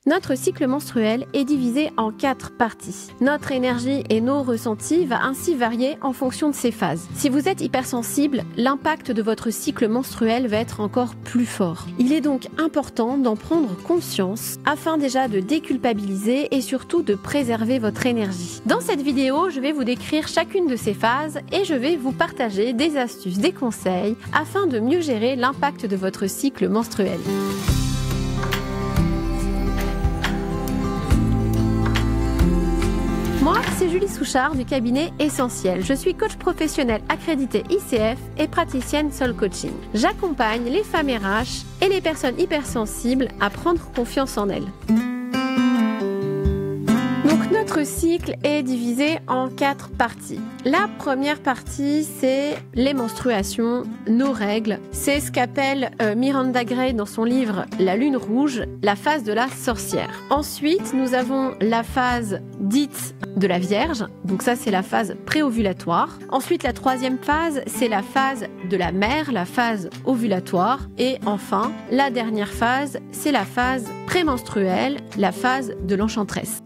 Notre cycle menstruel est divisé en 4 parties. Notre énergie et nos ressentis va ainsi varier en fonction de ces phases. Si vous êtes hypersensible, l'impact de votre cycle menstruel va être encore plus fort. Il est donc important d'en prendre conscience afin déjà de déculpabiliser et surtout de préserver votre énergie. Dans cette vidéo, je vais vous décrire chacune de ces phases et je vais vous partager des astuces, des conseils afin de mieux gérer l'impact de votre cycle menstruel. Moi, c'est Julie Souchard du cabinet Essentiel. Je suis coach professionnel accrédité ICF et praticienne Soul Coaching. J'accompagne les femmes RH et les personnes hypersensibles à prendre confiance en elles. Donc notre cycle est divisé en 4 parties. La première partie, c'est les menstruations, nos règles. C'est ce qu'appelle Miranda Gray dans son livre La Lune Rouge, la phase de la sorcière. Ensuite, nous avons la phase dite de la Vierge. Donc ça, c'est la phase préovulatoire. Ensuite, la troisième phase, c'est la phase de la mère, la phase ovulatoire. Et enfin, la dernière phase, c'est la phase prémenstruelle, la phase de l'enchanteresse.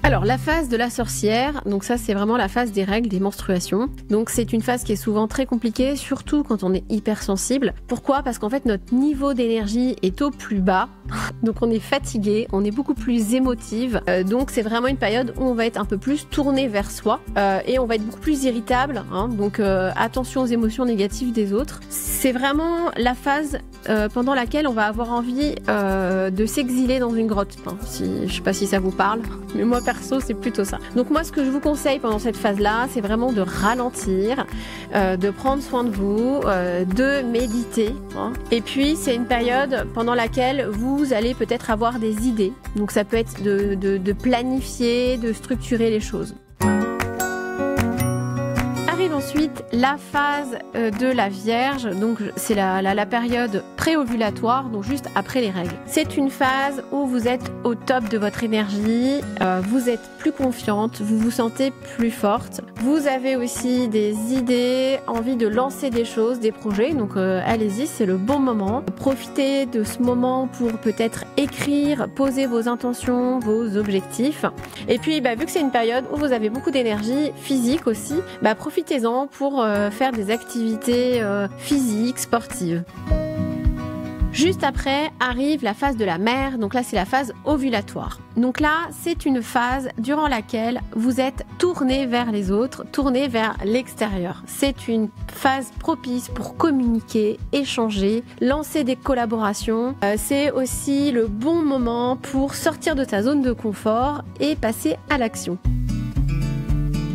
Alors, la phase de la sorcière, donc ça c'est vraiment la phase des règles, des menstruations. Donc c'est une phase qui est souvent très compliquée, surtout quand on est hypersensible. Pourquoi ? Parce qu'en fait notre niveau d'énergie est au plus bas, donc on est fatigué, on est beaucoup plus émotive. Donc c'est vraiment une période où on va être un peu plus tourné vers soi et on va être beaucoup plus irritable. Donc attention aux émotions négatives des autres. C'est vraiment la phase pendant laquelle on va avoir envie de s'exiler dans une grotte. Je sais pas si ça vous parle, mais moi perso c'est plutôt ça. Donc moi ce que je vous conseille pendant cette phase-là, c'est vraiment de ralentir, de prendre soin de vous, de méditer. Et puis c'est une période pendant laquelle vous allez peut-être avoir des idées. Donc ça peut être de planifier, de structurer les choses. Ensuite, la phase de la Vierge, donc c'est la période préovulatoire, donc juste après les règles. C'est une phase où vous êtes au top de votre énergie, vous êtes plus confiante, vous vous sentez plus forte. Vous avez aussi des idées, envie de lancer des choses, des projets, donc allez-y, c'est le bon moment. Profitez de ce moment pour peut-être écrire, poser vos intentions, vos objectifs. Et puis, vu que c'est une période où vous avez beaucoup d'énergie physique aussi, profitez-en pour faire des activités physiques, sportives. Juste après arrive la phase de la mère, donc là c'est la phase ovulatoire. Donc là c'est une phase durant laquelle vous êtes tourné vers les autres, tourné vers l'extérieur. C'est une phase propice pour communiquer, échanger, lancer des collaborations. C'est aussi le bon moment pour sortir de sa zone de confort et passer à l'action.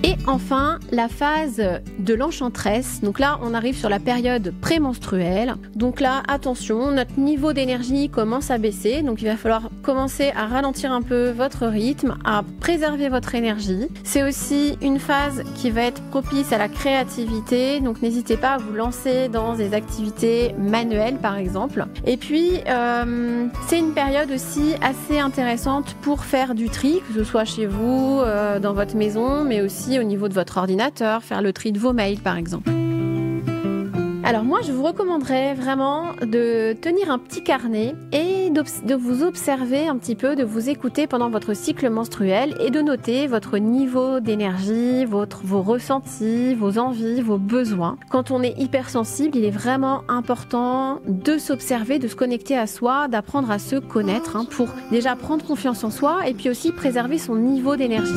Et enfin, la phase de l'enchanteresse. Donc là, on arrive sur la période prémenstruelle. Donc là, attention, notre niveau d'énergie commence à baisser. Donc il va falloir commencer à ralentir un peu votre rythme, à préserver votre énergie. C'est aussi une phase qui va être propice à la créativité. Donc n'hésitez pas à vous lancer dans des activités manuelles, par exemple. Et puis, c'est une période aussi assez intéressante pour faire du tri, que ce soit chez vous, dans votre maison, mais aussi au niveau de votre ordinateur, faire le tri de vos mails par exemple. Alors moi je vous recommanderais vraiment de tenir un petit carnet et de vous observer un petit peu, de vous écouter pendant votre cycle menstruel et de noter votre niveau d'énergie, vos ressentis, vos envies, vos besoins. Quand on est hypersensible, il est vraiment important de s'observer, de se connecter à soi, d'apprendre à se connaître pour déjà prendre confiance en soi et puis aussi préserver son niveau d'énergie.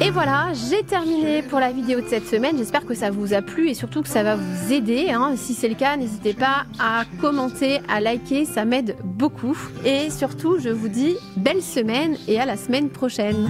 Et voilà, j'ai terminé pour la vidéo de cette semaine. J'espère que ça vous a plu et surtout que ça va vous aider. Si c'est le cas, n'hésitez pas à commenter, à liker, ça m'aide beaucoup. Et surtout, je vous dis belle semaine et à la semaine prochaine.